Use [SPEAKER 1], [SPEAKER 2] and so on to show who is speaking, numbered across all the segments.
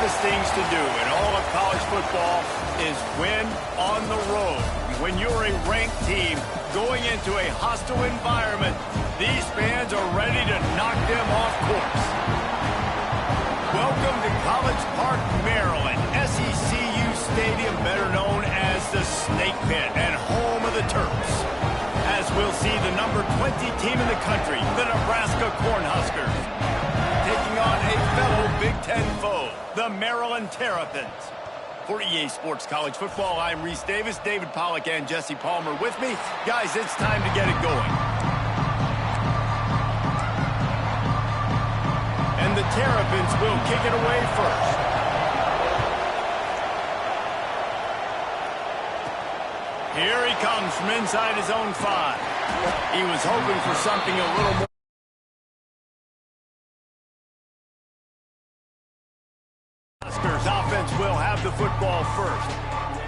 [SPEAKER 1] toughest things to do in all of college football is win on the road. When you're a ranked team going into a hostile environment, these fans are ready to knock them off course. Welcome to College Park, Maryland, SECU Stadium, better known as the Snake Pit and home of the Terps. As we'll see the number 20 team in the country, the Nebraska Cornhuskers, taking on a fellow Big Ten foe, the Maryland Terrapins. For EA Sports College Football, I'm Reese Davis, David Pollack, and Jesse Palmer with me. Guys, it's time to get it going. And the Terrapins will kick it away first. Here he comes from inside his own 5. He was hoping for something a little more. Huskers offense will have the football first.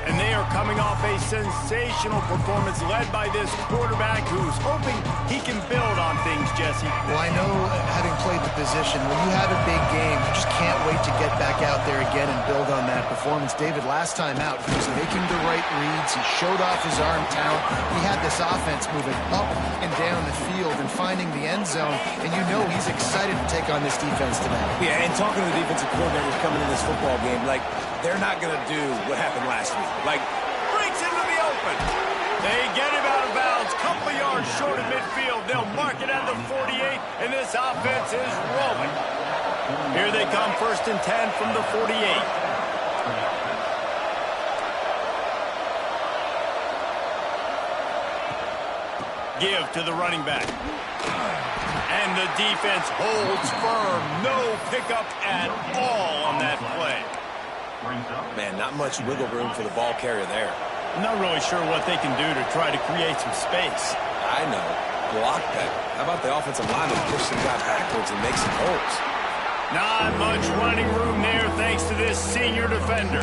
[SPEAKER 1] And they are coming off a sensational performance led by this quarterback who's hoping he can build on things, Jesse.
[SPEAKER 2] Well, I know, having played the position, when you have a big game, you just can't wait to get back out there again and build on that performance. David, last time out, he was making the right reads. He showed off his arm talent. He had this offense moving up and down the field and finding the end zone. And you know he's excited to take on this defense today.
[SPEAKER 3] Yeah, and talking to the defensive coordinators coming in this football game, like, they're not going to do what happened last week.
[SPEAKER 1] Like, breaks into the open. They get him out of bounds. Couple yards short of midfield. They'll mark it at the 48, and this offense is rolling. Here they come, 1st and 10 from the 48. Give to the running back. And the defense holds firm. No pickup at all on that play.
[SPEAKER 3] Man, not much wiggle room for the ball carrier there.
[SPEAKER 1] I'm not really sure what they can do to try to create some space.
[SPEAKER 3] I know. Block that. How about the offensive lineman push some guy backwards and make some holes?
[SPEAKER 1] Not much running room there thanks to this senior defender.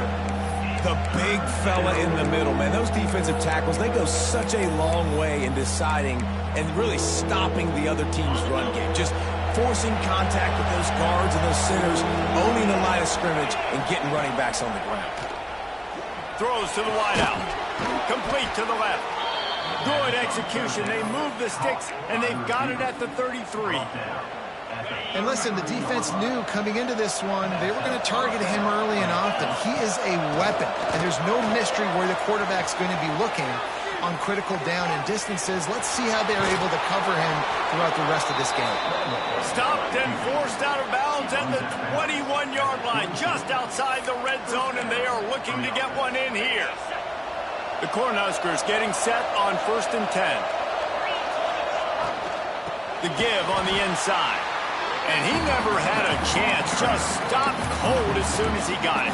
[SPEAKER 3] The big fella in the middle, man. Those defensive tackles, they go such a long way in deciding and really stopping the other team's run game. Just forcing contact with those guards and those centers, owning the line of scrimmage, and getting running backs on the ground.
[SPEAKER 1] Throws to the wideout. Complete to the left. Good execution. They move the sticks, and they've got it at the 33.
[SPEAKER 2] And listen, the defense knew coming into this one, they were going to target him early and often. He is a weapon, and there's no mystery where the quarterback's going to be looking on critical down and distances. Let's see how they're able to cover him throughout the rest of this game.
[SPEAKER 1] Stopped and forced out of bounds at the 21-yard line, just outside the red zone, and they are looking to get one in here. The Cornhuskers getting set on 1st and 10. The give on the inside. And he never had a chance, just stopped cold as soon as he got it.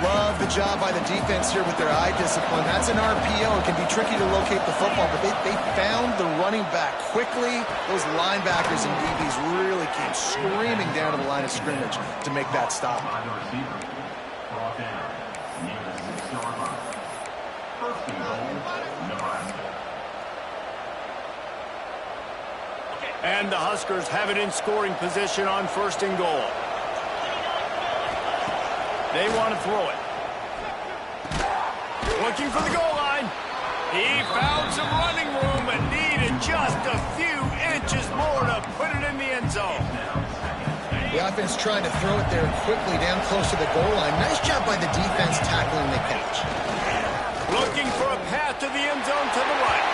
[SPEAKER 2] Love the job by the defense here with their eye discipline. That's an RPO. It can be tricky to locate the football, but they found the running back quickly. Those linebackers and DBs really came screaming down to the line of scrimmage to make that stop.
[SPEAKER 1] And the Huskers have it in scoring position on 1st and goal. They want to throw it. Looking for the goal line. He found some running room but needed just a few inches more to put it in the end zone.
[SPEAKER 2] The offense trying to throw it there quickly down close to the goal line. Nice job by the defense tackling the catch.
[SPEAKER 1] Looking for a path to the end zone to the right.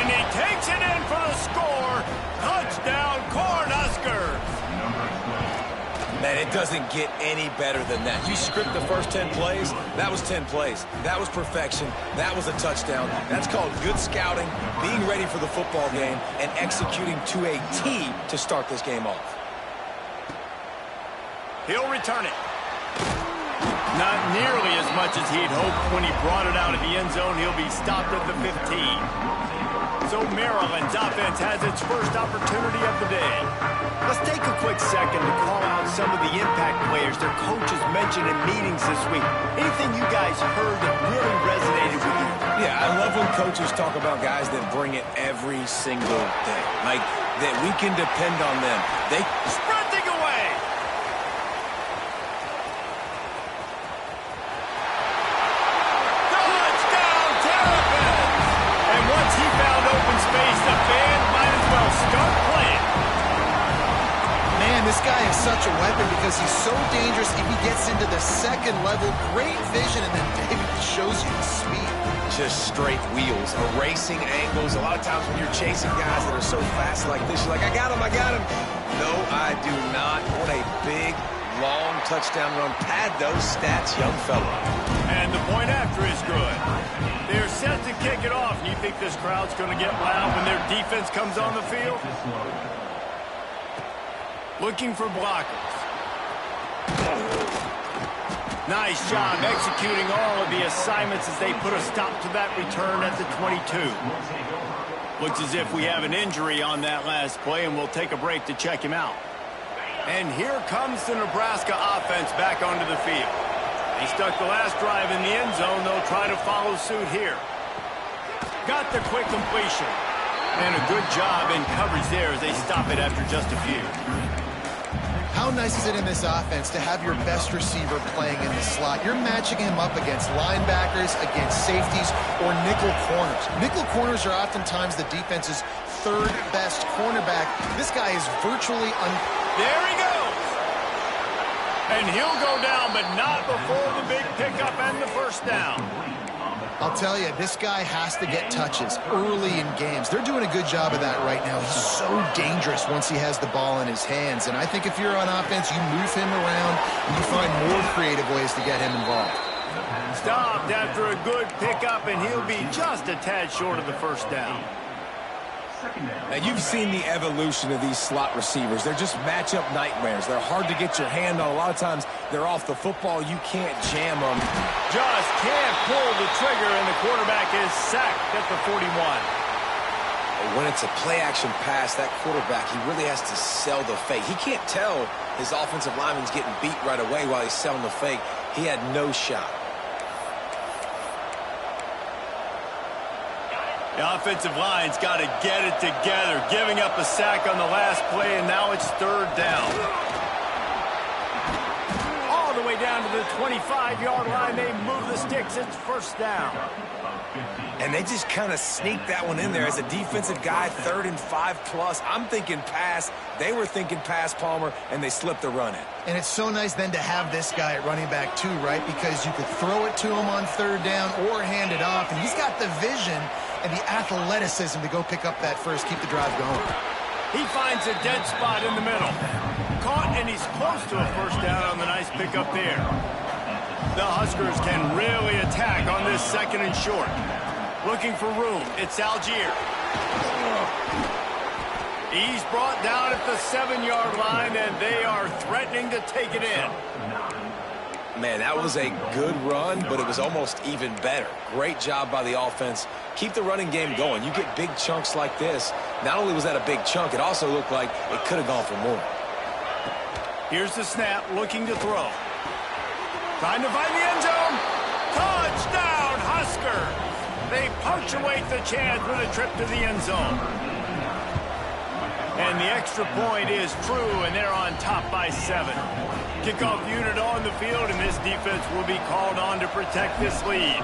[SPEAKER 1] And he takes it in for the score. Touchdown, Cornhuskers.
[SPEAKER 3] Man, it doesn't get any better than that. You script the first 10 plays, that was 10 plays. That was perfection. That was a touchdown. That's called good scouting, being ready for the football game, and executing to a T to start this game off.
[SPEAKER 1] He'll return it. Not nearly as much as he'd hoped when he brought it out of the end zone. He'll be stopped at the 15. So Maryland's offense has its first opportunity of the day. Let's take a quick second to call out some of the impact players their coaches mentioned in meetings this week. Anything you guys heard that really resonated with you?
[SPEAKER 3] Yeah, I love when coaches talk about guys that bring it every single day. Like, that we can depend on them. They
[SPEAKER 1] sprinting away.
[SPEAKER 2] guy is such a weapon because he's so dangerous if he gets into the second level. Great vision, and then David shows you the speed.
[SPEAKER 3] Just straight wheels, erasing angles. A lot of times when you're chasing guys that are so fast like this, you're like, I got him, I got him. No, I do not. What a big, long touchdown run. Pad those stats, young fella.
[SPEAKER 1] And the point after is good. They're set to kick it off. You think this crowd's going to get loud when their defense comes on the field? Looking for blockers. Nice job executing all of the assignments as they put a stop to that return at the 22. Looks as if we have an injury on that last play, and we'll take a break to check him out. And here comes the Nebraska offense back onto the field. They stuck the last drive in the end zone. They'll try to follow suit here. Got the quick completion. And a good job in coverage there as they stop it after just a few.
[SPEAKER 2] How nice is it in this offense to have your best receiver playing in the slot? You're matching him up against linebackers, against safeties, or nickel corners. Nickel corners are oftentimes the defense's third best cornerback. This guy is virtually
[SPEAKER 1] There he goes! And he'll go down, but not before the big pickup and the first down.
[SPEAKER 2] I'll tell you, this guy has to get touches early in games. They're doing a good job of that right now. He's so dangerous once he has the ball in his hands. And I think if you're on offense, you move him around and you find more creative ways to get him involved.
[SPEAKER 1] Stopped after a good pickup, and he'll be just a tad short of the first down.
[SPEAKER 3] Now, you've seen the evolution of these slot receivers. They're just matchup nightmares. They're hard to get your hand on. A lot of times, they're off the football. You can't jam them.
[SPEAKER 1] Just can't pull the trigger, and the quarterback is sacked at the 41.
[SPEAKER 3] When it's a play-action pass, that quarterback, he really has to sell the fake. He can't tell his offensive lineman's getting beat right away while he's selling the fake. He had no shot.
[SPEAKER 1] The offensive line's got to get it together, giving up a sack on the last play, and now it's third down. All the way down to the 25-yard line. They move the sticks. It's first down.
[SPEAKER 3] And they just kind of sneak that one in there as a defensive guy, 3rd and 5+. I'm thinking pass. They were thinking pass, Palmer, and they slipped the run in.
[SPEAKER 2] And it's so nice then to have this guy at running back too, right? Because you could throw it to him on third down or hand it off. And he's got the vision and the athleticism to go pick up that first, keep the drive going.
[SPEAKER 1] He finds a dead spot in the middle. Caught, and he's close to a first down on the nice pickup there. The Huskers can really attack on this 2nd and short. Looking for room. It's Algier. He's brought down at the 7-yard line, and they are threatening to take it in.
[SPEAKER 3] Man, that was a good run, but it was almost even better. Great job by the offense. Keep the running game going. You get big chunks like this. Not only was that a big chunk, it also looked like it could have gone for more.
[SPEAKER 1] Here's the snap, looking to throw. Trying to find the end zone. Touchdown, Husker! They punctuate the chance with a trip to the end zone. And the extra point is true, and they're on top by 7. Kickoff unit on the field, and this defense will be called on to protect this lead.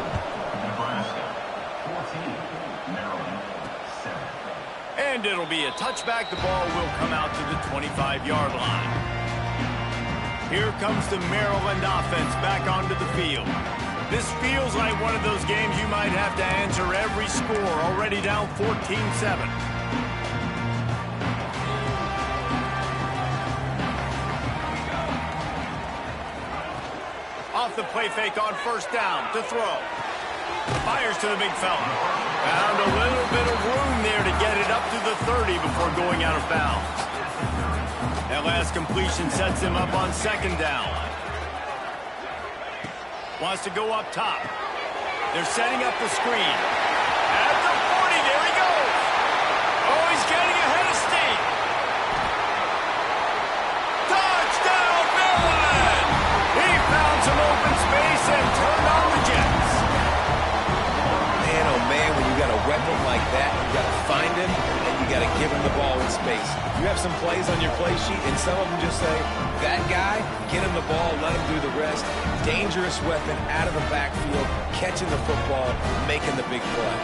[SPEAKER 1] And it'll be a touchback. The ball will come out to the 25-yard line. Here comes the Maryland offense back onto the field. This feels like one of those games you might have to answer every score, already down 14-7. Off the play fake on first down to throw. Fires to the big fella. Found a little bit of room there to get it up to the 30 before going out of bounds. That last completion sets him up on 2nd down. Wants to go up top. They're setting up the screen. At the 40, there he goes. Oh, he's getting ahead of steam. Touchdown, Maryland! He found some open space and turned on the Jets.
[SPEAKER 3] Man, oh man, when you got a weapon like that, you got to find him and you got to give him the ball in space. You have some plays on your play sheet, and some of them just say, that guy, get him the ball, let him do the rest. Dangerous weapon out of the backfield, catching the football, making the big play.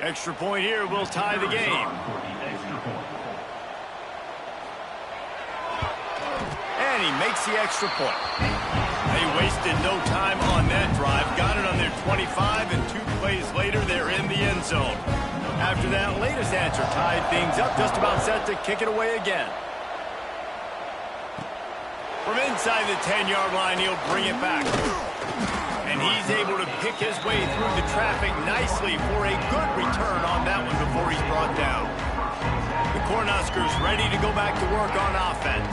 [SPEAKER 1] Extra point here will tie the game. And he makes the extra point. They wasted no time on that drive. Got it on their 25, and 2 plays later, they're in the end zone. After that latest answer tied things up, just about set to kick it away again. From inside the 10-yard line, he'll bring it back. And he's able to pick his way through the traffic nicely for a good return on that one before he's brought down. The Cornhuskers ready to go back to work on offense.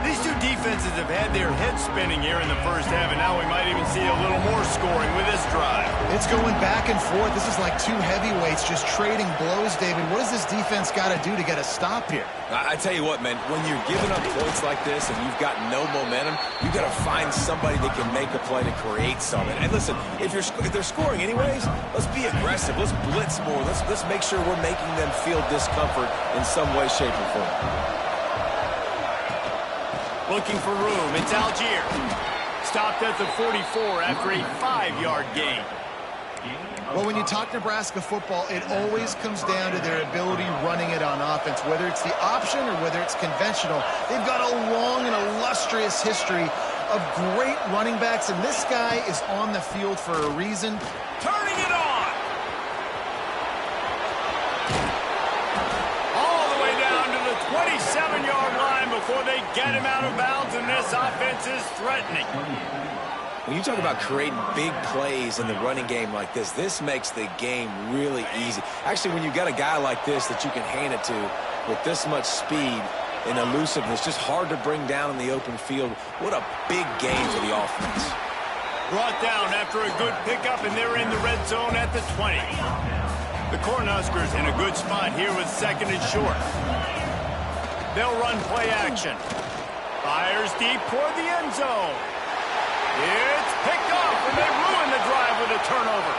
[SPEAKER 1] These two defenses have had their heads spinning here in the first half, and now we might even see a little more scoring with this drive.
[SPEAKER 2] It's going back and forth. This is like two heavyweights just trading blows, David. What does this defense got to do to get a stop here?
[SPEAKER 3] I tell you what, man, when you're giving up points like this and you've got no momentum, you've got to find somebody that can make a play to create something. And listen, if they're scoring anyways, let's be aggressive. Let's blitz more. Let's make sure we're making them feel discomfort in some way, shape, or form.
[SPEAKER 1] Looking for room. It's Algier. Stopped at the 44 after a 5-yard gain.
[SPEAKER 2] Well, when you talk Nebraska football, it always comes down to their ability running it on offense. Whether it's the option or whether it's conventional, they've got a long and illustrious history of great running backs, and this guy is on the field for a reason.
[SPEAKER 1] Turning it on! All the way down to the 27-yard line before they get him out of bounds, and this offense is threatening.
[SPEAKER 3] When you talk about creating big plays in the running game like this makes the game really easy. Actually, when you got a guy like this that you can hand it to with this much speed and elusiveness, just hard to bring down in the open field, what a big game for the offense.
[SPEAKER 1] Brought down after a good pickup, and they're in the red zone at the 20. The Cornhuskers in a good spot here with 2nd and short. They'll run play action. Fires deep toward the end zone. It's picked off, and they ruin the drive with a turnover.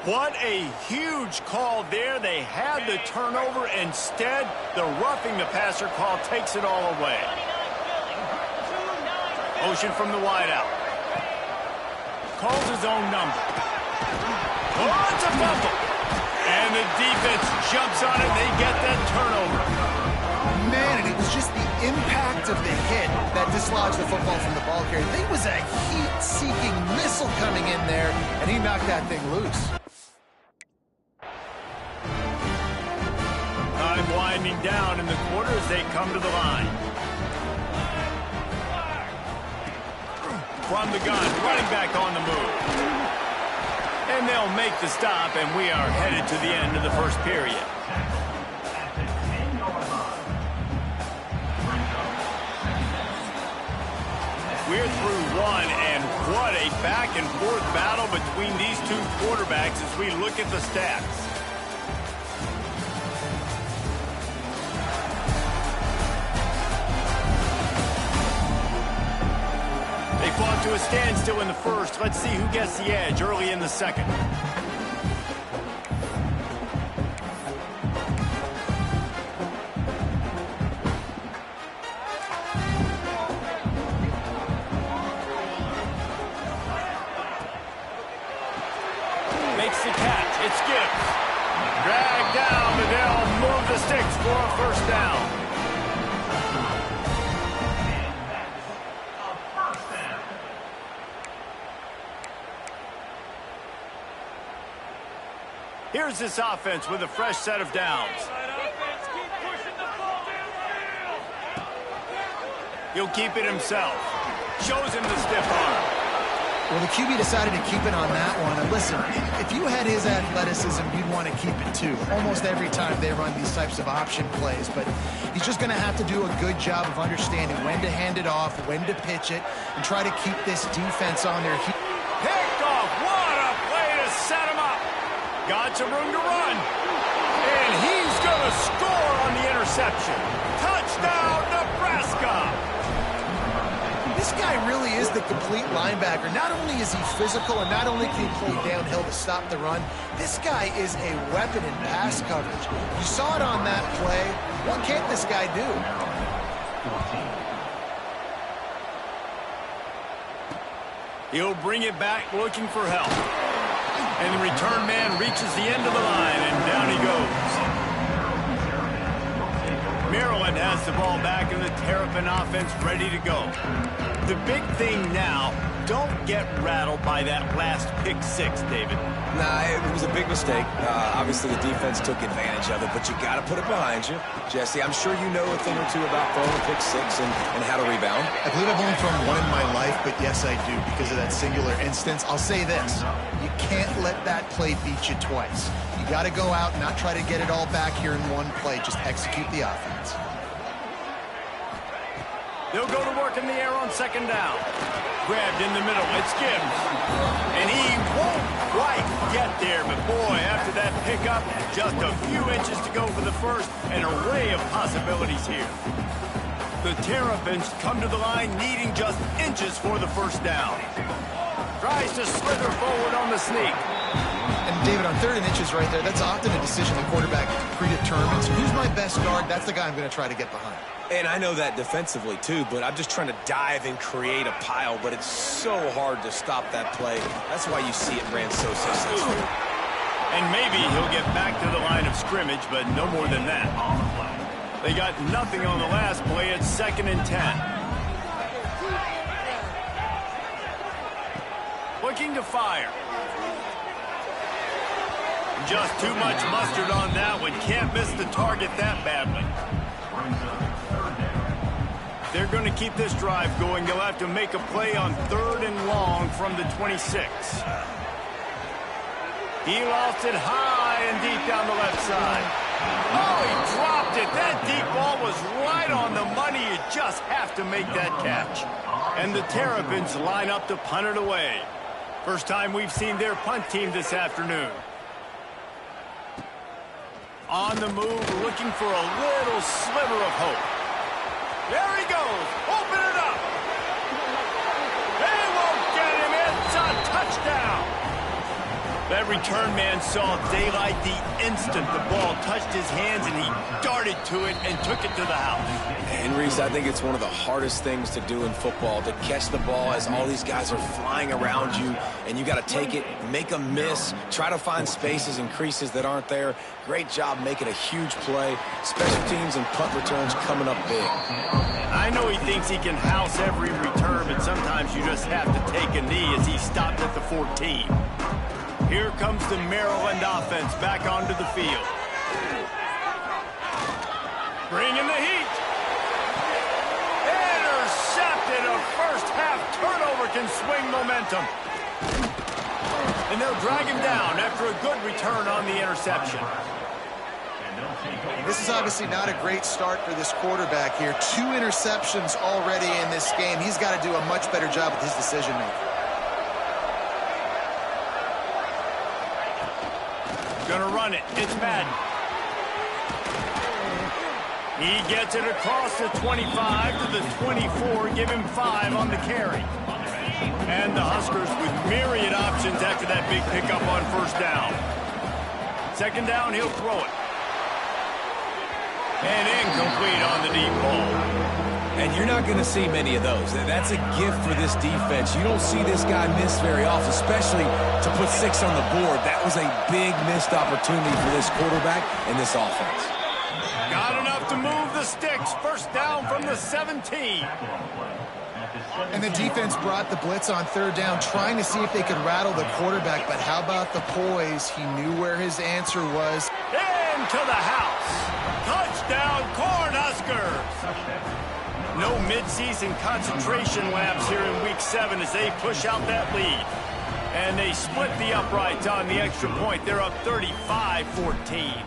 [SPEAKER 1] What a huge call there. They had the turnover. Instead, the roughing the passer call takes it all away. Motion from the wideout. Calls his own number. Oh, it's a fumble. And the defense jumps on it. They get that turnover.
[SPEAKER 2] Man, and it was just the impact of the hit that dislodged the football from the ball carrier. There was a heat-seeking missile coming in there, and he knocked that thing loose.
[SPEAKER 1] Time winding down in the quarter as they come to the line. From the gun, running back on the move. And they'll make the stop, and we are headed to the end of the first period. We're through one, and what a back-and-forth battle between these two quarterbacks as we look at the stats. They fought to a standstill in the first. Let's see who gets the edge early in the second. Makes the catch. It's Gibbs. Dragged down, but they'll move the sticks for a first down. Here's this offense with a fresh set of downs. He'll keep it himself. Shows him the stiff arm.
[SPEAKER 2] Well, the QB decided to keep it on that one. And listen, if you had his athleticism, you'd want to keep it too. Almost every time they run these types of option plays. But he's just going to have to do a good job of understanding when to hand it off, when to pitch it, and try to keep this defense on their heels.
[SPEAKER 1] Picked off. What a play to set him up. Got some room to run. And he's going to score on the interception. Touchdown, Nebraska.
[SPEAKER 2] This guy really is the complete linebacker. Not only is he physical and not only can he play downhill to stop the run, this guy is a weapon in pass coverage. You saw it on that play. What can't this guy do?
[SPEAKER 1] He'll bring it back looking for help. And the return man reaches the end of the line, and down he goes. Maryland has the ball back, and the Terrapin offense ready to go. The big thing now, don't get rattled by that last pick six, David.
[SPEAKER 3] Nah, it was a big mistake. Obviously, the defense took advantage of it, but you got to put it behind you. Jesse, I'm sure you know a thing or two about throwing a pick six and how to rebound.
[SPEAKER 2] I believe I've only thrown one in my life, but yes, I do because of that singular instance. I'll say this. You can't let that play beat you twice. You got to go out and not try to get it all back here in one play. Just execute the offense.
[SPEAKER 1] They'll go to work in the air on second down. Grabbed in the middle. It's Gibbs. And he won't quite get there. But, boy, after that pickup, just a few inches to go for the first. An array of possibilities here. The Terrapins come to the line needing just inches for the first down. Tries to slither forward on the sneak.
[SPEAKER 2] And, David, on 3rd and inches right there, that's often a decision the quarterback predetermines. Who's my best guard? That's the guy I'm going to try to get behind.
[SPEAKER 3] And I know that defensively, too, but I'm just trying to dive and create a pile, but it's so hard to stop that play. That's why you see it ran so successful.
[SPEAKER 1] And maybe he'll get back to the line of scrimmage, but no more than that. They got nothing on the last play. It's 2nd and 10. Looking to fire. Just too much mustard on that one. Can't miss the target that badly. They're going to keep this drive going. They'll have to make a play on 3rd and long from the 26. He lost it high and deep down the left side. Oh, he dropped it. That deep ball was right on the money. You just have to make that catch. And the Terrapins line up to punt it away. First time we've seen their punt team this afternoon. On the move, looking for a little sliver of hope. There he goes. Open it up. They won't get him. It's a touchdown. That return man saw daylight the instant the ball touched his hands, and he darted to it and took it to the house.
[SPEAKER 3] And, Reese, I think it's one of the hardest things to do in football, to catch the ball as all these guys are flying around you, and you got to take it, make a miss, try to find spaces and creases that aren't there. Great job making a huge play. Special teams and punt returns coming up big.
[SPEAKER 1] I know he thinks he can house every return, but sometimes you just have to take a knee as he stopped at the 14. Here comes the Maryland offense back onto the field. Bringing the heat. Intercepted. A first-half turnover can swing momentum. And they'll drag him down after a good return on the interception.
[SPEAKER 2] This is obviously not a great start for this quarterback here. 2 interceptions already in this game. He's got to do a much better job with his decision-making.
[SPEAKER 1] Gonna run it. It's Madden. He gets it across the 25 to the 24. Give him 5 on the carry. And the Huskers with myriad options after that big pickup on first down. Second down, he'll throw it. And incomplete on the deep ball.
[SPEAKER 3] And you're not going to see many of those. That's a gift for this defense. You don't see this guy miss very often, especially to put 6 on the board. That was a big missed opportunity for this quarterback and this offense.
[SPEAKER 1] Got enough to move the sticks. First down from the 17.
[SPEAKER 2] And the defense brought the blitz on 3rd down, trying to see if they could rattle the quarterback. But how about the poise? He knew where his answer was.
[SPEAKER 1] Into the house. Touchdown, Cornhuskers. No mid-season concentration laps here in Week 7 as they push out that lead. And they split the uprights on the extra point. They're up 35-14.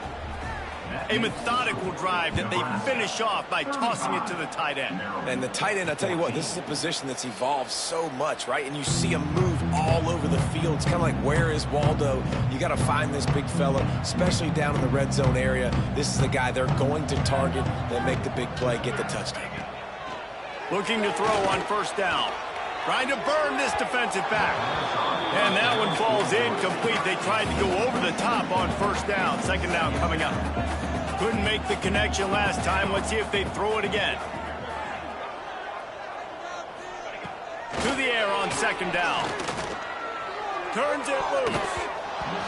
[SPEAKER 1] A methodical drive that they finish off by tossing it to the tight end.
[SPEAKER 3] And the tight end, I tell you what, this is a position that's evolved so much, right? And you see him move all over the field. It's kind of like, where is Waldo? You got to find this big fella, especially down in the red zone area. This is the guy they're going to target. They make the big play, get the touchdown.
[SPEAKER 1] Looking to throw on first down. Trying to burn this defensive back. And that one falls incomplete. They tried to go over the top on first down. Second down coming up. Couldn't make the connection last time. Let's see if they throw it again. air on second down. Turns it loose.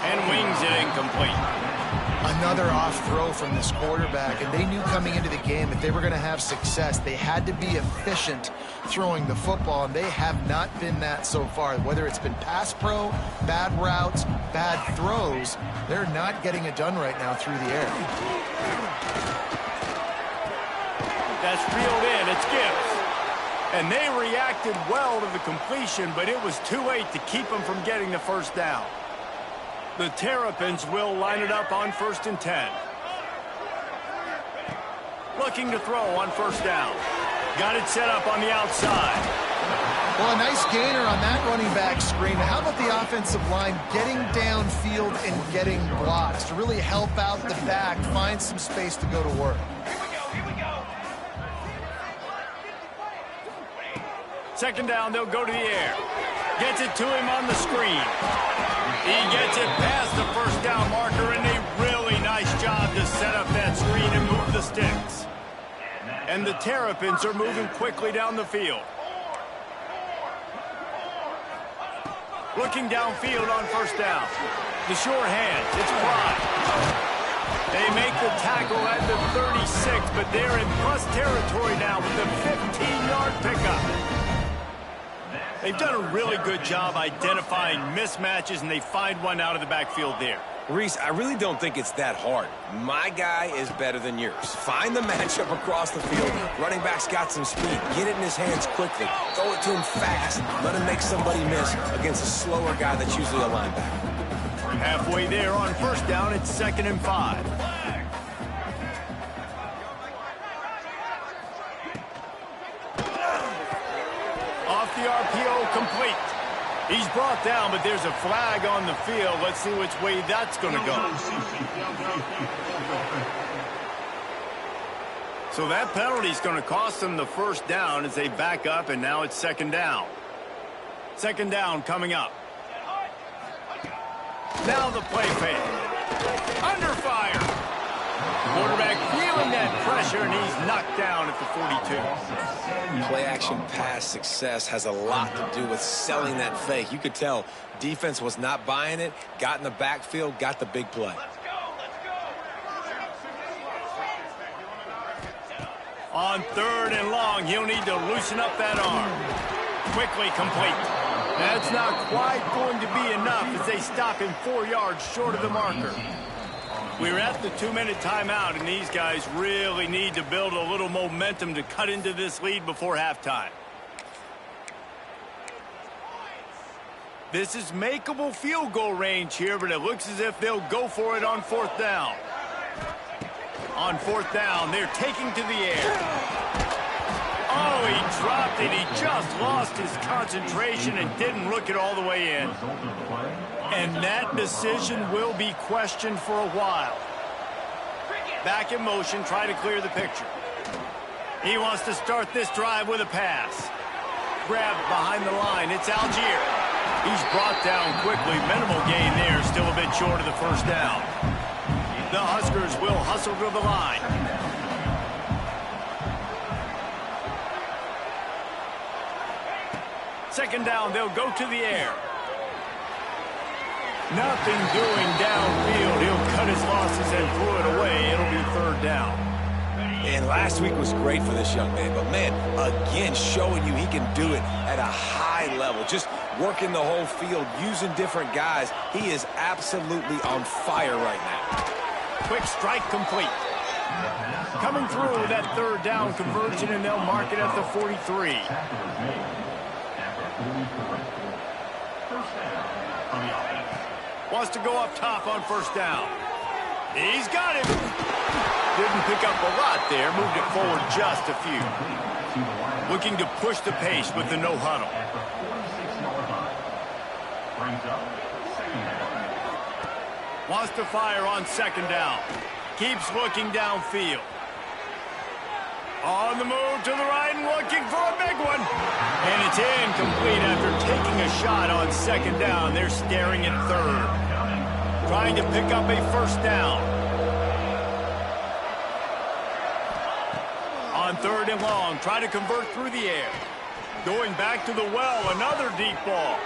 [SPEAKER 1] And wings it incomplete.
[SPEAKER 2] Another off throw from this quarterback, and they knew coming into the game if they were going to have success, they had to be efficient throwing the football, and they have not been that so far. Whether it's been pass pro, bad routes, bad throws, they're not getting it done right now through the air.
[SPEAKER 1] That's reeled in. It's Gibbs. And they reacted well to the completion, but it was too late to keep them from getting the first down. The Terrapins will line it up on 1st and 10. Looking to throw on first down. Got it set up on the outside.
[SPEAKER 2] Well, a nice gainer on that running back screen. How about the offensive line getting downfield and getting blocks to really help out the back, find some space to go to work?
[SPEAKER 1] Second down, they'll go to the air. Gets it to him on the screen. He gets it past the first down marker, and a really nice job to set up that screen and move the sticks. And the Terrapins are moving quickly down the field. Looking downfield on first down. The sure hand. It's Pride. They make the tackle at the 36, but they're in plus territory now with the 15-yard pickup. They've done a really good job identifying mismatches, and they find one out of the backfield there.
[SPEAKER 3] Reese, I really don't think it's that hard. My guy is better than yours. Find the matchup across the field. Running back's got some speed. Get it in his hands quickly. Throw it to him fast. Let him make somebody miss against a slower guy that's usually a linebacker.
[SPEAKER 1] Halfway there on first down, it's 2nd and 5. Off the RPO, complete. He's brought down, but there's a flag on the field. Let's see which way that's going to go. So that penalty is going to cost them the first down as they back up, and now it's 2nd down. 2nd down coming up. Now the play fake. Under fire. Quarterback feeling that pressure, and he's knocked down at the 42.
[SPEAKER 3] Play-action pass success has a lot to do with selling that fake. You could tell defense was not buying it, got in the backfield, got the big play.
[SPEAKER 1] On 3rd and long, he'll need to loosen up that arm. Quickly complete. That's not quite going to be enough as they stop him 4 yards short of the marker. We're at the 2-minute timeout, and these guys really need to build a little momentum to cut into this lead before halftime. This is makeable field goal range here, but it looks as if they'll go for it on 4th down. On 4th down, they're taking to the air. Oh, he dropped it. He just lost his concentration and didn't look it all the way in. And that decision will be questioned for a while. Back in motion, try to clear the picture. He wants to start this drive with a pass. Grabbed behind the line. It's Algier. He's brought down quickly. Minimal gain there. Still a bit short of the first down. The Huskers will hustle to the line. Second down, they'll go to the air. Nothing doing downfield. He'll cut his losses and throw it away. It'll be 3rd down.
[SPEAKER 3] And last week was great for this young man. But, man, again, showing you he can do it at a high level. Just working the whole field, using different guys. He is absolutely on fire right now.
[SPEAKER 1] Quick strike complete. Coming through that 3rd down conversion, and they'll mark it at the 43. Wants to go up top on first down. He's got him. Didn't pick up a lot there. Moved it forward just a few. Looking to push the pace with the no huddle. Wants to fire on 2nd down. Keeps looking downfield. On the move to the right and looking for a big one. And it's incomplete after taking a shot on 2nd down. They're staring at 3rd. Trying to pick up a first down. On 3rd and long, try to convert through the air. Going back to the well, another deep ball.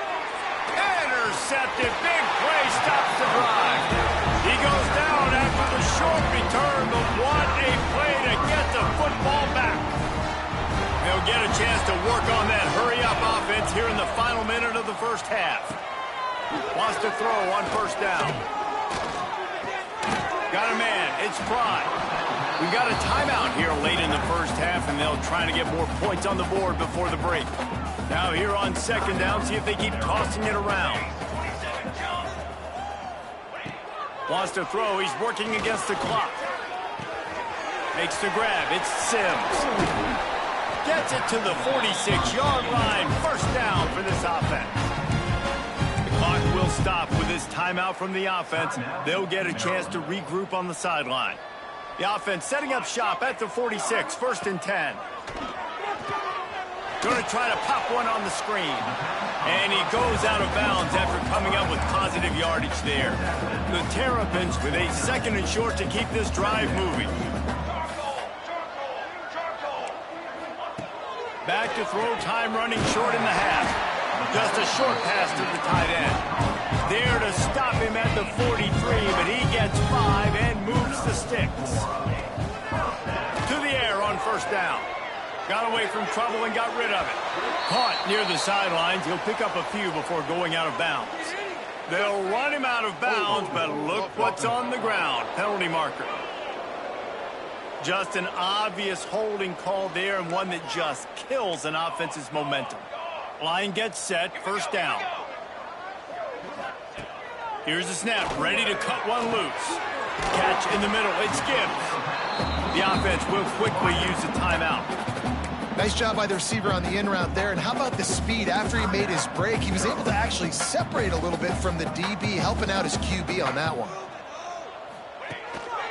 [SPEAKER 1] Intercepted, big play, stops the drive. He goes down after the short return, but what a play to get the football back. They'll get a chance to work on that hurry-up offense here in the final minute of the first half. Wants to throw on first down. Got a man, it's Fry. We've got a timeout here late in the first half, and they'll try to get more points on the board before the break. Now here on second down, see if they keep tossing it around. Wants to throw, he's working against the clock. Makes the grab, it's Sims. Gets it to the 46-yard line, first down for this offense. The clock will stop with this timeout from the offense. They'll get a chance to regroup on the sideline. The offense setting up shop at the 46, first and 10. Going to try to pop one on the screen. And he goes out of bounds after coming up with positive yardage there. The Terrapins with a second and short to keep this drive moving. Back to throw, time running short in the half. Just a short pass to the tight end. There to stop him at the 43, but he gets 5 and moves the sticks. To the air on first down. Got away from trouble and got rid of it. Caught near the sidelines. He'll pick up a few before going out of bounds. They'll run him out of bounds, but look what's on the ground. Penalty marker. Just an obvious holding call there, and one that just kills an offense's momentum. Line gets set, first down. Here's the snap, ready to cut one loose. Catch in the middle, it's Gibbs. The offense will quickly use a timeout.
[SPEAKER 2] Nice job by the receiver on the in route there. And how about the speed after he made his break? He was able to actually separate a little bit from the DB, helping out his QB on that one.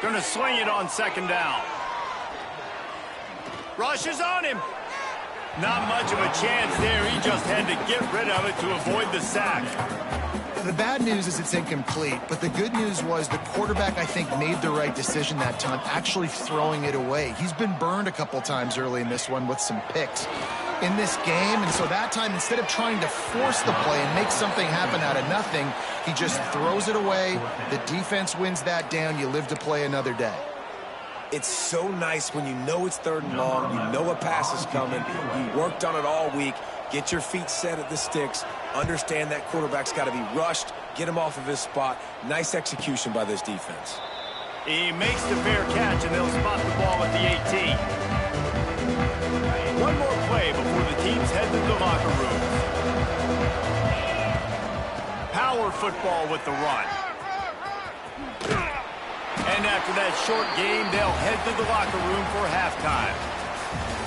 [SPEAKER 1] Going to swing it on second down. Rushes on him. Not much of a chance there. He just had to get rid of it to avoid the sack.
[SPEAKER 2] The bad news is it's incomplete, but the good news was the quarterback, I think, made the right decision that time, actually throwing it away. He's been burned a couple times early in this one with some picks in this game, and so that time, instead of trying to force the play and make something happen out of nothing, he just throws it away. The defense wins that down. You live to play another day.
[SPEAKER 3] It's so nice when you know it's third and long, you know a pass is coming, you worked on it all week, get your feet set at the sticks, understand that quarterback's got to be rushed, get him off of his spot. Nice execution by this defense.
[SPEAKER 1] He makes the fair catch, and they'll spot the ball at the 18. One more play before the teams head to the locker room. Power football with the run. And after that short game, they'll head to the locker room for halftime.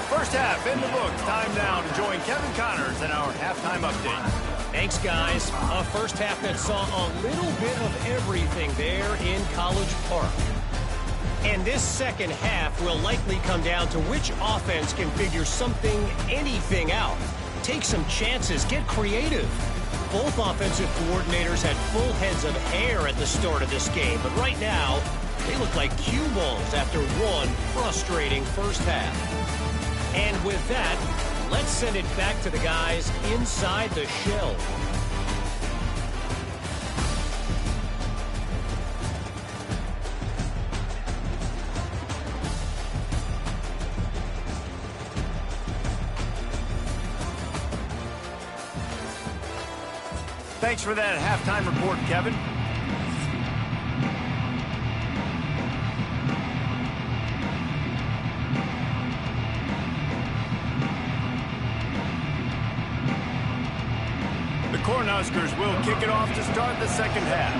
[SPEAKER 1] First half in the books. Time now to join Kevin Connors in our halftime update.
[SPEAKER 4] Thanks, guys. A first half that saw a little bit of everything there in College Park. And this second half will likely come down to which offense can figure something, anything out. Take some chances, get creative. Both offensive coordinators had full heads of hair at the start of this game, but right now, they look like cue balls after one frustrating first half. And with that, let's send it back to the guys inside the shell.
[SPEAKER 1] Thanks for that halftime report, Kevin. The Cornhuskers will kick it off to start the second half.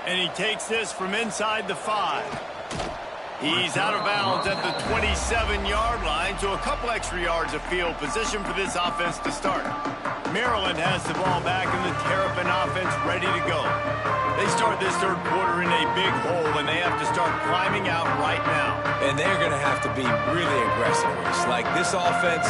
[SPEAKER 1] And he takes this from inside the 5. He's out of bounds at the 27-yard line, so a couple extra yards of field position for this offense to start. Maryland has the ball back and the Terrapin offense ready to go. They start this third quarter in a big hole, and they have to start climbing out right now.
[SPEAKER 3] And they're going to have to be really aggressive. It's like this offense,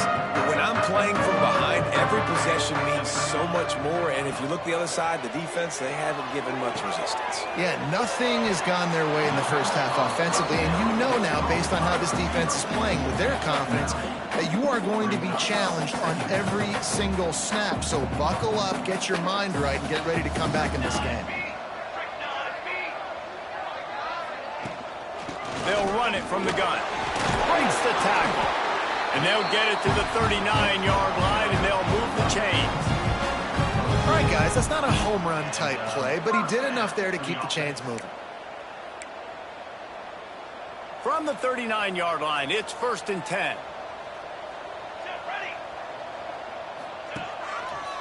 [SPEAKER 3] when I'm playing from behind, every possession means so much more. And if you look the other side, the defense, they haven't given much resistance.
[SPEAKER 2] Yeah, nothing has gone their way in the first half offensively. And you know now, based on how this defense is playing with their confidence, that you are going to be challenged on every single snap. So buckle up, get your mind right, and get ready to come back in this game.
[SPEAKER 1] They'll run it from the gun. Breaks the tackle. And they'll get it to the 39-yard line, and they'll move the chains.
[SPEAKER 2] All right, guys, that's not a home run type play, but he did enough there to keep the chains moving.
[SPEAKER 1] From the 39-yard line, it's 1st and 10.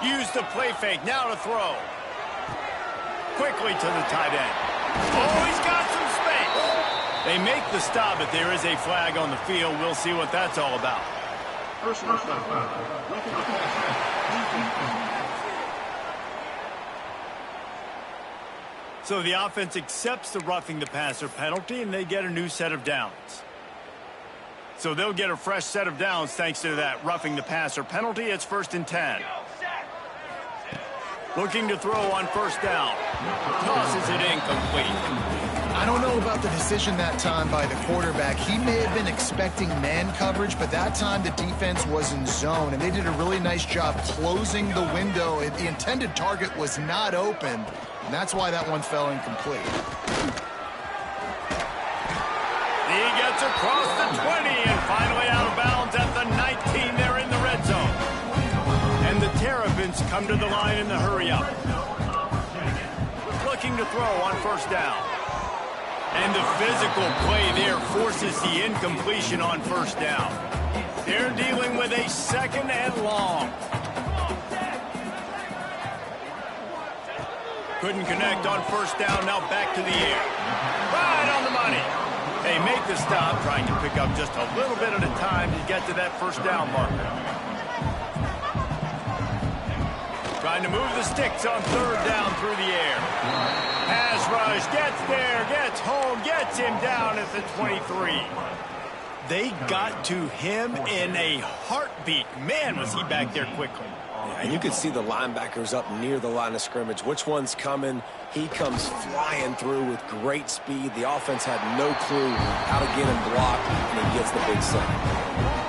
[SPEAKER 1] Use the play fake, now to throw. Quickly to the tight end. Oh, he's got some space. They make the stop, but there is a flag on the field. We'll see what that's all about. So the offense accepts the roughing the passer penalty, and they get a new set of downs. So they'll get a fresh set of downs thanks to that roughing the passer penalty. It's 1st and 10. Looking to throw on 1st down. Tosses it incomplete.
[SPEAKER 2] I don't know about the decision that time by the quarterback. He may have been expecting man coverage, but that time the defense was in zone, and they did a really nice job closing the window. The intended target was not open, and that's why that one fell incomplete.
[SPEAKER 1] He gets across the 20 and finally out of bounds at the 19. They're in the red zone. And the Terrapins come to the line in the hurry-up. Looking to throw on 1st down. And the physical play there forces the incompletion on 1st down. They're dealing with a 2nd and long. Couldn't connect on 1st down, now back to the air. Right on the money. They make the stop, trying to pick up just a little bit at a time to get to that 1st down marker. Trying to move the sticks on 3rd down through the air. Pass rush, gets there, gets home, gets him down at the 23. They got to him in a heartbeat. Man, was he back there quickly.
[SPEAKER 3] Yeah, and you can see the linebackers up near the line of scrimmage. Which one's coming? He comes flying through with great speed. The offense had no clue how to get him blocked, and he gets the big sack.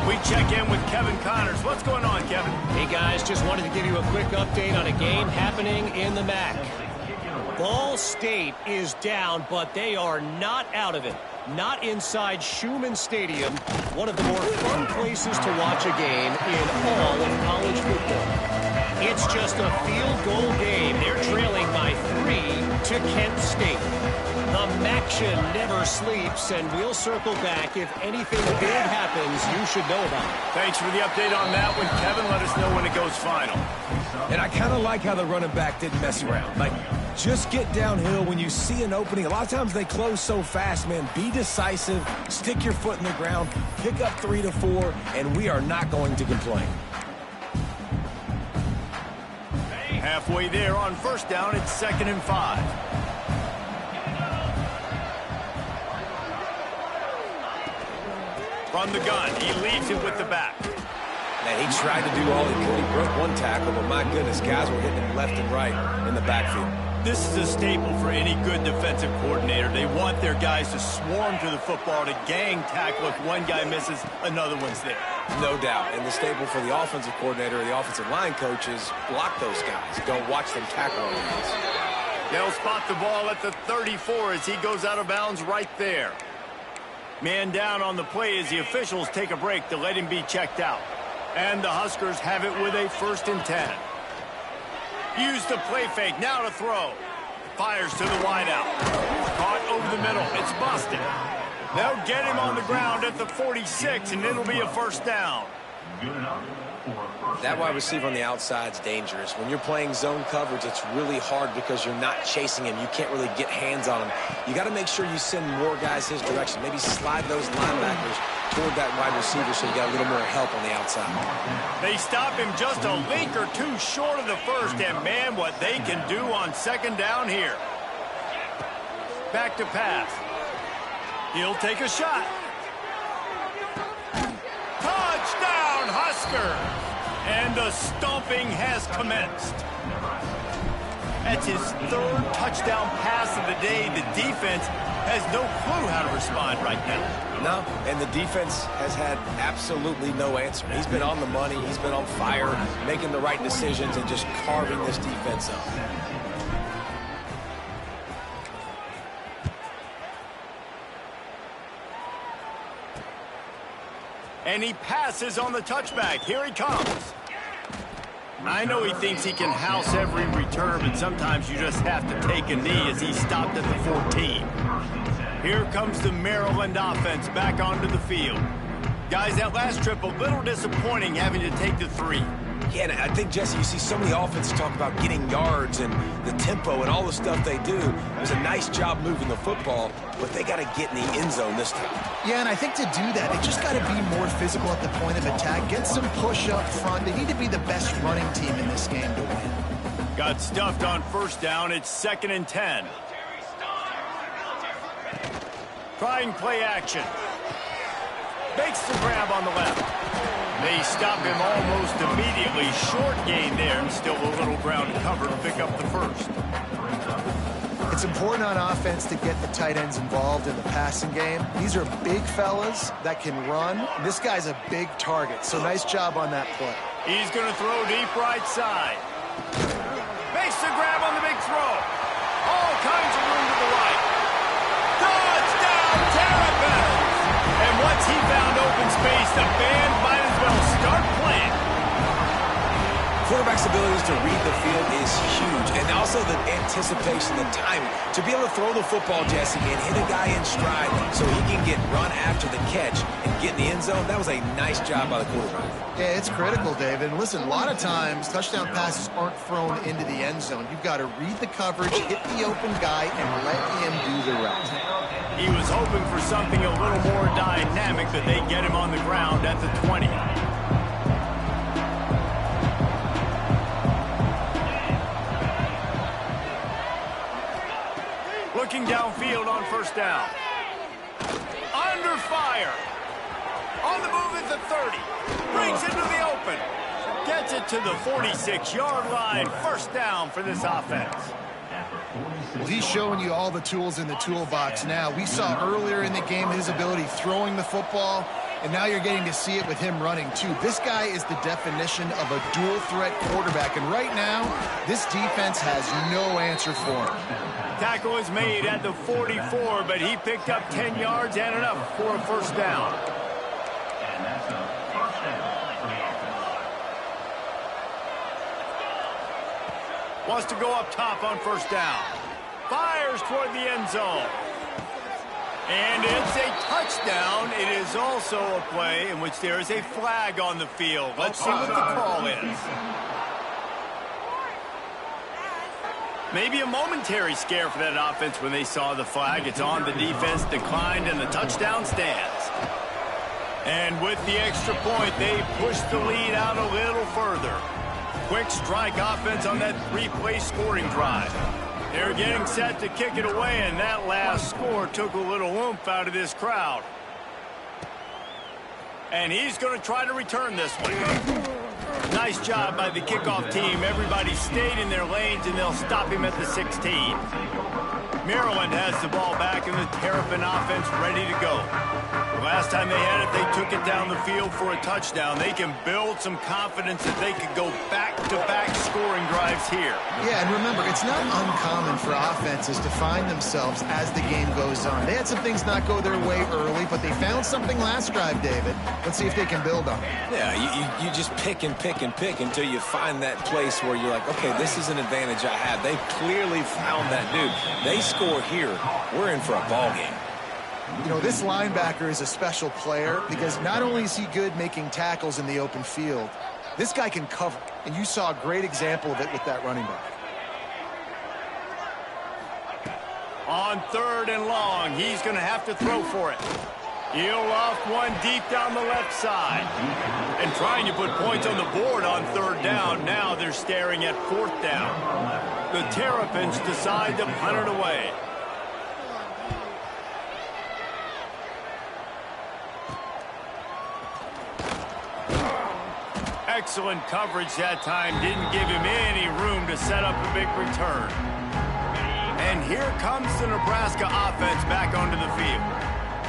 [SPEAKER 1] We check in with Kevin Connors. What's going on, Kevin?
[SPEAKER 4] Hey, guys, just wanted to give you a quick update on a game happening in the MAC. Ball State is down, but they are not out of it. Not inside Schumann Stadium, one of the more fun places to watch a game in all of college football. It's just a field goal game. They're trailing by 3 to Kent State. The MACtion never sleeps, and we'll circle back. If anything big happens, you should know about it.
[SPEAKER 1] Thanks for the update on that one, Kevin. Let us know when it goes final.
[SPEAKER 3] And I kind of like how the running back didn't mess around. Like, just get downhill when you see an opening. A lot of times they close so fast, man. Be decisive, stick your foot in the ground, pick up 3 to 4, and we are not going to complain.
[SPEAKER 1] Halfway there on 1st down, it's 2nd and 5. From the gun, he leaves it with the back.
[SPEAKER 3] Man, he tried to do all he could. He broke one tackle, but my goodness, guys were hitting him left and right in the backfield.
[SPEAKER 1] This is a staple for any good defensive coordinator. They want their guys to swarm to the football, to gang tackle. If one guy misses, another one's there.
[SPEAKER 3] No doubt. And the staple for the offensive coordinator or the offensive line coach is block those guys. Don't watch them tackle on guys.
[SPEAKER 1] They'll spot the ball at the 34 as he goes out of bounds right there. Man down on the play as the officials take a break to let him be checked out. And the Huskers have it with a 1st and 10. Use the play fake, now to throw. Fires to the wideout. Caught over the middle, it's busted. They'll get him on the ground at the 46, and it'll be a 1st down.
[SPEAKER 3] That wide receiver on the outside is dangerous. When you're playing zone coverage, it's really hard because you're not chasing him. You can't really get hands on him. You got to make sure you send more guys his direction. Maybe slide those linebackers toward that wide receiver so you got a little more help on the outside.
[SPEAKER 1] They stop him just a link or two short of the first, and man, what they can do on second down here. Back to pass. He'll take a shot. Touchdown, Huskers! And the stomping has commenced. That's his third touchdown pass of the day. The defense has no clue how to respond right now.
[SPEAKER 3] No, and the defense has had absolutely no answer. He's been on the money. He's been on fire, making the right decisions and just carving this defense up.
[SPEAKER 1] And he passes on the touchback. Here he comes. I know he thinks he can house every return, but sometimes you just have to take a knee as he stopped at the 14. Here comes the Maryland offense back onto the field. Guys, that last trip, a little disappointing having to take the 3.
[SPEAKER 3] Yeah, and I think, Jesse, you see so many offenses talk about getting yards and the tempo and all the stuff they do. It was a nice job moving the football, but they got to get in the end zone this time.
[SPEAKER 2] Yeah, and I think to do that, they just got to be more physical at the point of attack, get some push up front. They need to be the best running team in this game to win.
[SPEAKER 1] Got stuffed on first down. It's 2nd and 10. Trying play action. Makes the grab on the left. They stop him almost immediately. Short gain there, and still a little ground cover to pick up the first.
[SPEAKER 2] It's important on offense to get the tight ends involved in the passing game. These are big fellas that can run. This guy's a big target, so nice job on that play.
[SPEAKER 1] He's going to throw deep right side. Makes the grab on the big throw. All kinds of room to the right. Touchdown, Terrapins! And once he found open space, the band might as well start playing.
[SPEAKER 3] Quarterback's abilities to read the field is huge, and also the anticipation, the timing. To be able to throw the football, Jesse, and hit a guy in stride so he can get run after the catch and get in the end zone, that was a nice job by the quarterback.
[SPEAKER 2] Yeah, it's critical, David. And listen, a lot of times touchdown passes aren't thrown into the end zone. You've got to read the coverage, hit the open guy, and let him do the rest.
[SPEAKER 1] He was hoping for something a little more dynamic, but they get him on the ground at the 20. Looking downfield on first down. Under fire. On the move at the 30. Brings it to the open. Gets it to the 46-yard line. First down for this offense.
[SPEAKER 2] Well, he's showing you all the tools in the toolbox now. We saw earlier in the game his ability throwing the football, and now you're getting to see it with him running too. This guy is the definition of a dual-threat quarterback, and right now, this defense has no answer for him.
[SPEAKER 1] Tackle is made at the 44, but he picked up 10 yards and enough for a first down. Wants to go up top on first down. Fires toward the end zone. And it's a touchdown. It is also a play in which there is a flag on the field. Let's see what the call is. Maybe a momentary scare for that offense when they saw the flag. It's on, the defense declined, and the touchdown stands. And with the extra point, they push the lead out a little further. Quick strike offense on that 3-play scoring drive. They're getting set to kick it away, and that last score took a little oomph out of this crowd. And he's going to try to return this one. Nice job by the kickoff team. Everybody stayed in their lanes, and they'll stop him at the 16. Maryland has the ball back, and the Terrapin offense ready to go. Last time they had it, they took it down the field for a touchdown. They can build some confidence that they could go back-to-back scoring drives here.
[SPEAKER 2] Yeah, and remember, it's not uncommon for offenses to find themselves as the game goes on. They had some things not go their way early, but they found something last drive, David. Let's see if they can build on it.
[SPEAKER 3] Yeah, you just pick and pick and pick until you find that place where you're like, okay, this is an advantage I have. They clearly found that dude. They score here. We're in for a ball game.
[SPEAKER 2] You know, this linebacker is a special player because not only is he good making tackles in the open field, this guy can cover. And you saw a great example of it with that running back.
[SPEAKER 1] On 3rd and long, he's going to have to throw for it. He'll loft one deep down the left side. And trying to put points on the board on 3rd down. Now they're staring at 4th down. The Terrapins decide to punt it away. Excellent coverage that time. Didn't give him any room to set up a big return. And here comes the Nebraska offense back onto the field.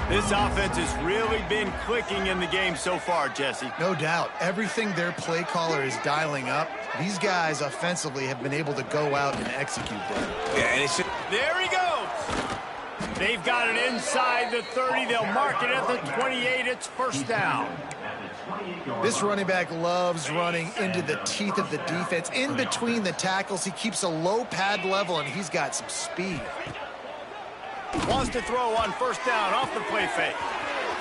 [SPEAKER 1] This offense has really been clicking in the game so far, Jesse.
[SPEAKER 2] No doubt. Everything their play caller is dialing up, these guys offensively have been able to go out and execute that.
[SPEAKER 3] Yeah, and
[SPEAKER 1] there he goes. They've got it inside the 30. They'll mark it at the 28. It's 1st down.
[SPEAKER 2] This running back loves running into the teeth of the defense. In between the tackles, he keeps a low pad level, and he's got some speed.
[SPEAKER 1] Wants to throw on 1st down off the play fake.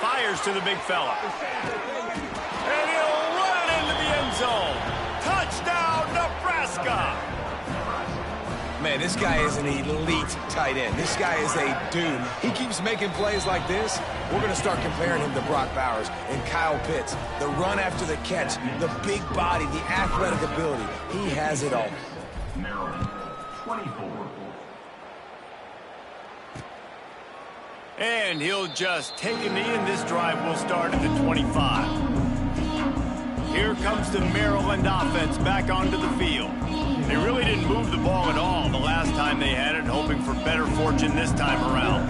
[SPEAKER 1] Fires to the big fella. And he'll run it into the end zone. Touchdown, Nebraska!
[SPEAKER 3] Man, this guy is an elite tight end. This guy is a dude. He keeps making plays like this. We're going to start comparing him to Brock Bowers and Kyle Pitts. The run after the catch, the big body, the athletic ability. He has it all.
[SPEAKER 5] Maryland, 24.
[SPEAKER 1] And he'll just take a knee, and this drive will start at the 25. Here comes the Maryland offense back onto the field. They really didn't move the ball at all the last time they had it, hoping for better fortune this time around.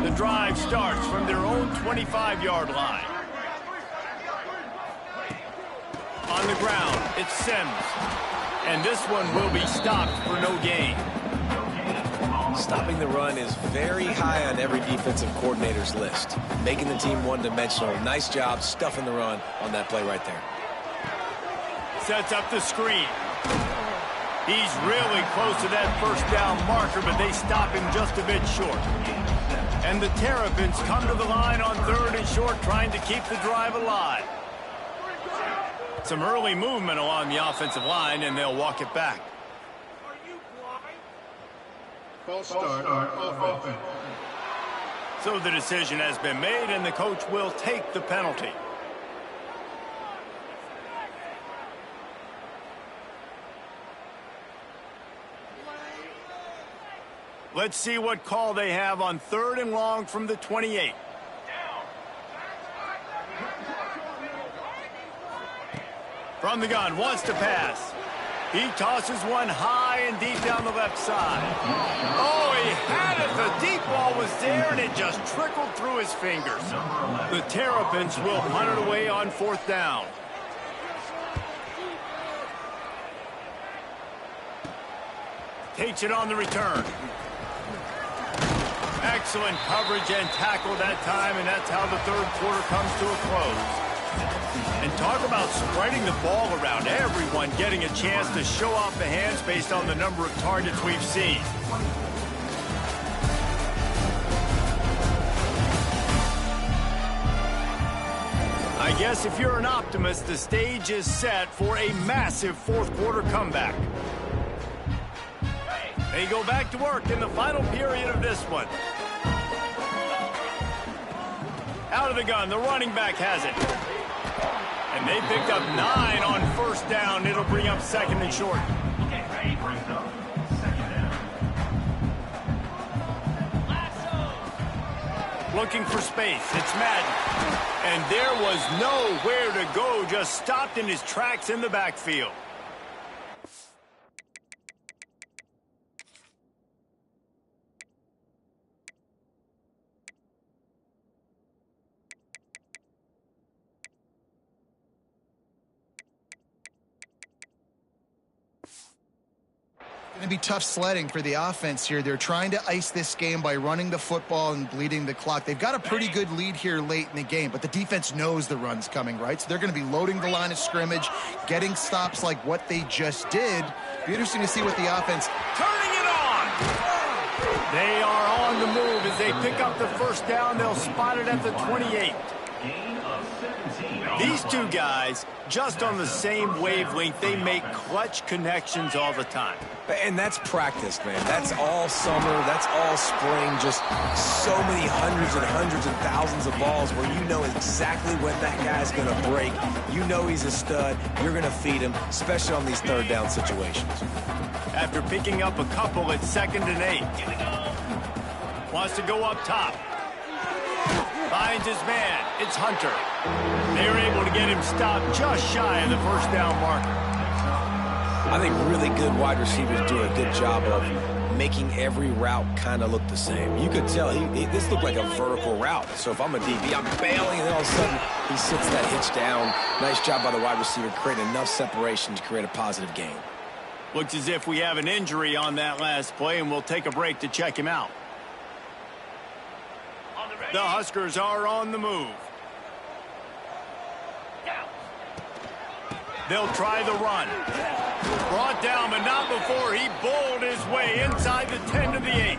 [SPEAKER 1] The drive starts from their own 25-yard line. On the ground, it's Sims. And this one will be stopped for no gain.
[SPEAKER 3] Stopping the run is very high on every defensive coordinator's list. Making the team one-dimensional. Nice job stuffing the run on that play right there.
[SPEAKER 1] Sets up the screen. He's really close to that 1st down marker, but they stop him just a bit short. And the Terrapins come to the line on 3rd and short, trying to keep the drive alive. Some early movement along the offensive line, and they'll walk it back.
[SPEAKER 5] False start offense.
[SPEAKER 1] So the decision has been made, and the coach will take the penalty. Let's see what call they have on 3rd and long from the 28. From the gun, wants to pass. He tosses one high and deep down the left side. Oh, he had it. The deep ball was there, and it just trickled through his fingers. The Terrapins will punt it away on 4th down. Takes it on the return. Excellent coverage and tackle that time, and that's how the 3rd quarter comes to a close. And talk about spreading the ball around. Everyone getting a chance to show off the hands based on the number of targets we've seen. I guess if you're an optimist, the stage is set for a massive 4th quarter comeback. They go back to work in the final period of this one. Out of the gun, the running back has it. And they picked up 9 on 1st down. It'll bring up 2nd and short. Looking for space. It's Madden. And there was nowhere to go. Just stopped in his tracks in the backfield.
[SPEAKER 2] Going to be tough sledding for the offense here. They're trying to ice this game by running the football and bleeding the clock. They've got a pretty good lead here late in the game, but the defense knows the run's coming, right? So they're going to be loading the line of scrimmage, getting stops like what they just did. Be interesting to see what the offense...
[SPEAKER 1] Turning it on! They are on the move as they pick up the first down. They'll spot it at the 28. These two guys, just on the same wavelength, they make clutch connections all the time.
[SPEAKER 3] And that's practice, man. That's all summer. That's all spring. Just so many hundreds and thousands of balls where you know exactly when that guy's going to break. You know he's a stud. You're going to feed him, especially on these third down situations.
[SPEAKER 1] After picking up a couple at 2nd and 8. Wants to go up top. Finds his man. It's Hunter. They're able to get him stopped just shy of the first down marker.
[SPEAKER 3] I think really good wide receivers do a good job of making every route kind of look the same. You could tell this looked like a vertical route. So if I'm a DB, I'm bailing, and then all of a sudden he sits that hitch down. Nice job by the wide receiver, creating enough separation to create a positive gain.
[SPEAKER 1] Looks as if we have an injury on that last play, and we'll take a break to check him out. The Huskers are on the move. They'll try the run. Brought down, but not before he bowled his way inside the 10 to the 8.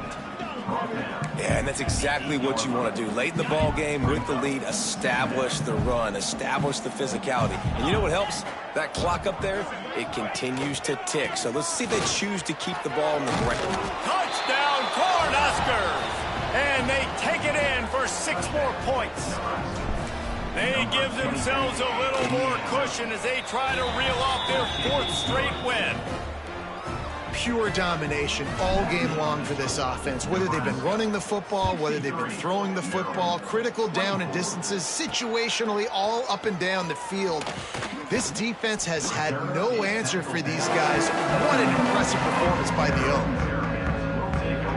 [SPEAKER 3] Yeah, and that's exactly what you want to do. Late in the ball game with the lead, establish the run, establish the physicality. And you know what helps? That clock up there, it continues to tick. So let's see if they choose to keep the ball in the ground.
[SPEAKER 1] Touchdown, Cornhuskers! And they take it in for 6 more points. They give themselves a little more cushion as they try to reel off their 4th straight win.
[SPEAKER 2] Pure domination all game long for this offense. Whether they've been running the football, whether they've been throwing the football, critical down and distances, situationally all up and down the field. This defense has had no answer for these guys. What an impressive performance by the Oaks.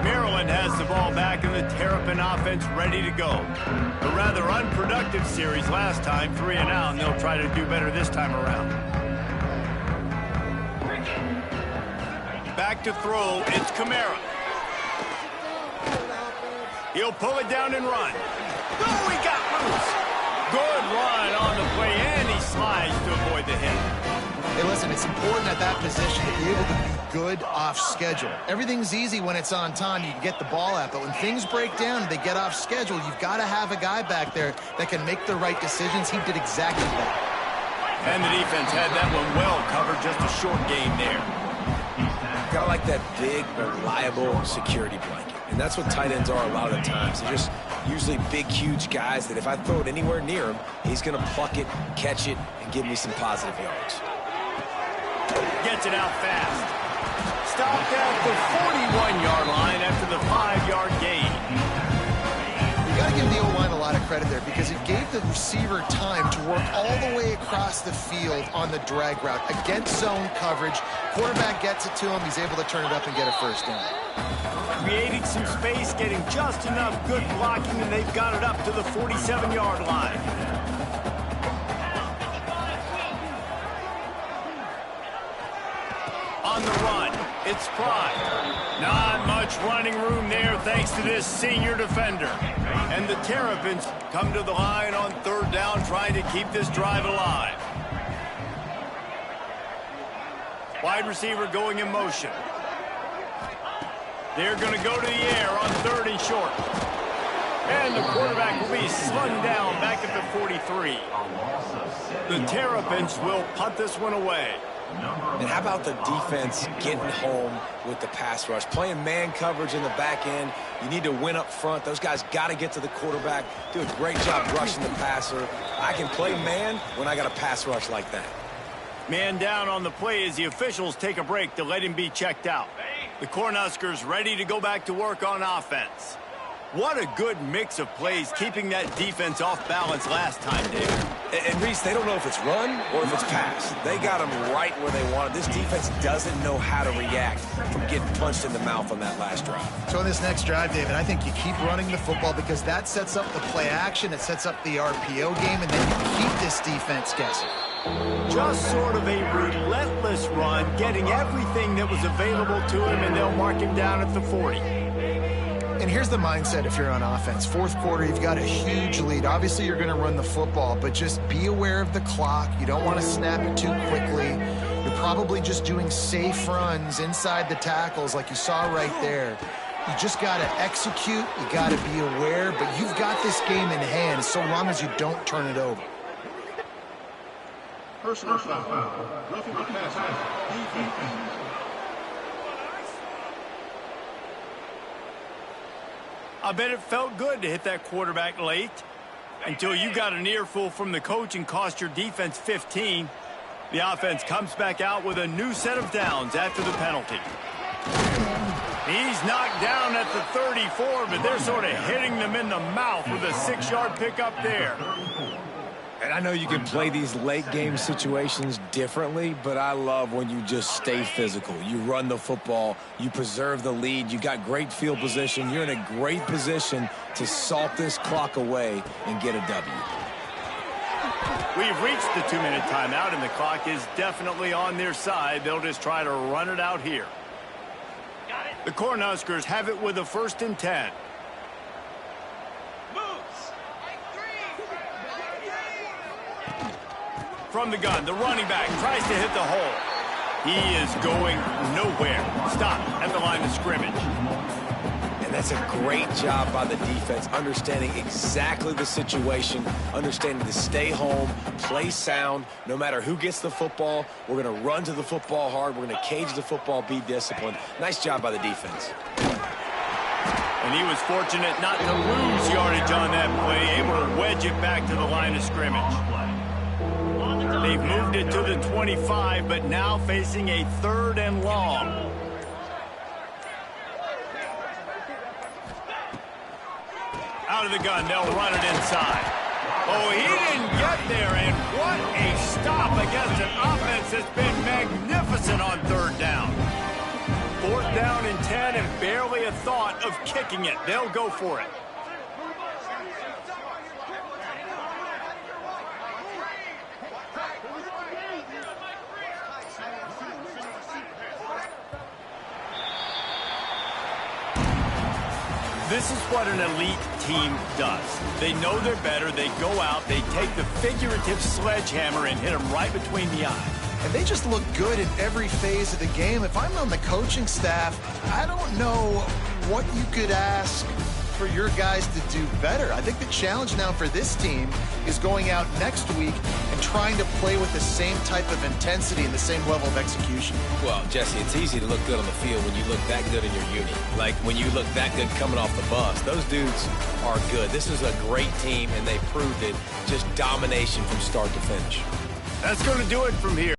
[SPEAKER 1] Maryland has the ball back and the Terrapin offense ready to go. A rather unproductive series last time, 3 and out, and they'll try to do better this time around. Back to throw, it's Kamara. He'll pull it down and run. Oh, he got loose. Good run on the play, and he slides to avoid the hit.
[SPEAKER 2] Hey, listen, it's important at that position to be able to be good off schedule. Everything's easy when it's on time. You can get the ball out. But when things break down and they get off schedule, you've got to have a guy back there that can make the right decisions. He did exactly that.
[SPEAKER 1] And the defense had that one well covered. Just a short game there.
[SPEAKER 3] Kind of like that big, reliable security blanket. And that's what tight ends are a lot of the times. They're just usually big, huge guys that if I throw it anywhere near him, he's going to pluck it, catch it, and give me some positive yards.
[SPEAKER 1] Gets it out fast. Stopped at the 41-yard line after the 5-yard gain.
[SPEAKER 2] You got to give the O-line a lot of credit there because it gave the receiver time to work all the way across the field on the drag route against zone coverage. Quarterback gets it to him. He's able to turn it up and get a first down.
[SPEAKER 1] Creating some space, getting just enough good blocking, and they've got it up to the 47-yard line. On the run, it's Prime. Not much running room there thanks to this senior defender. And the Terrapins come to the line on 3rd down, trying to keep this drive alive. Wide receiver going in motion. They're going to go to the air on 3rd and short. And the quarterback will be slung down back at the 43. The Terrapins will punt this one away.
[SPEAKER 3] And how about the defense getting home with the pass rush? Playing man coverage in the back end. You need to win up front. Those guys got to get to the quarterback. Do a great job rushing the passer. I can play man when I got a pass rush like that.
[SPEAKER 1] Man down on the play as the officials take a break to let him be checked out. The Cornhuskers ready to go back to work on offense. What a good mix of plays, keeping that defense off balance last time, David.
[SPEAKER 3] And Reese, they don't know if it's run or if it's pass. They got them right where they want it. This defense doesn't know how to react from getting punched in the mouth on that last drive.
[SPEAKER 2] So in this next drive, David, I think you keep running the football because that sets up the play action, it sets up the RPO game, and then you keep this defense guessing.
[SPEAKER 1] Just sort of a relentless run, getting everything that was available to him, and they'll mark him down at the 40.
[SPEAKER 2] And here's the mindset if you're on offense. 4th quarter, you've got a huge lead. Obviously, you're going to run the football, but just be aware of the clock. You don't want to snap it too quickly. You're probably just doing safe runs inside the tackles like you saw right there. You just got to execute. You got to be aware, but you've got this game in hand so long as you don't turn it over.
[SPEAKER 5] Personal foul. Roughing the passer. Defense.
[SPEAKER 1] I bet it felt good to hit that quarterback late until you got an earful from the coach and cost your defense 15. The offense comes back out with a new set of downs after the penalty. He's knocked down at the 34, but they're sort of hitting them in the mouth with a 6-yard pickup there.
[SPEAKER 3] And I know you can play these late game situations differently, but I love when you just stay physical. You run the football, you preserve the lead, you got great field position, you're in a great position to salt this clock away and get a W.
[SPEAKER 1] We've reached the 2-minute timeout, and the clock is definitely on their side. They'll just try to run it out here. The Cornhuskers have it with a 1st and 10. From the gun, the running back tries to hit the hole. He is going nowhere. Stop at the line of scrimmage.
[SPEAKER 3] And that's a great job by the defense, understanding exactly the situation, understanding to stay home, play sound. No matter who gets the football, we're going to run to the football hard. We're going to cage the football, be disciplined. Nice job by the defense.
[SPEAKER 1] And he was fortunate not to lose yardage on that play, able to wedge it back to the line of scrimmage. They've moved it to the 25, but now facing a 3rd and long. Out of the gun, they'll run it inside. Oh, he didn't get there, and what a stop against an offense that's been magnificent on 3rd down. 4th down and 10, and barely a thought of kicking it. They'll go for it. This is what an elite team does. They know they're better. They go out. They take the figurative sledgehammer and hit them right between the eyes.
[SPEAKER 2] And they just look good in every phase of the game. If I'm on the coaching staff, I don't know what you could ask for your guys to do better. I think the challenge now for this team is going out next week and trying to play with the same type of intensity and the same level of execution.
[SPEAKER 3] Well, Jesse, it's easy to look good on the field when you look that good in your uni. Like when you look that good coming off the bus. Those dudes are good. This is a great team, and they proved it. Just domination from start to finish.
[SPEAKER 1] That's going to do it from here.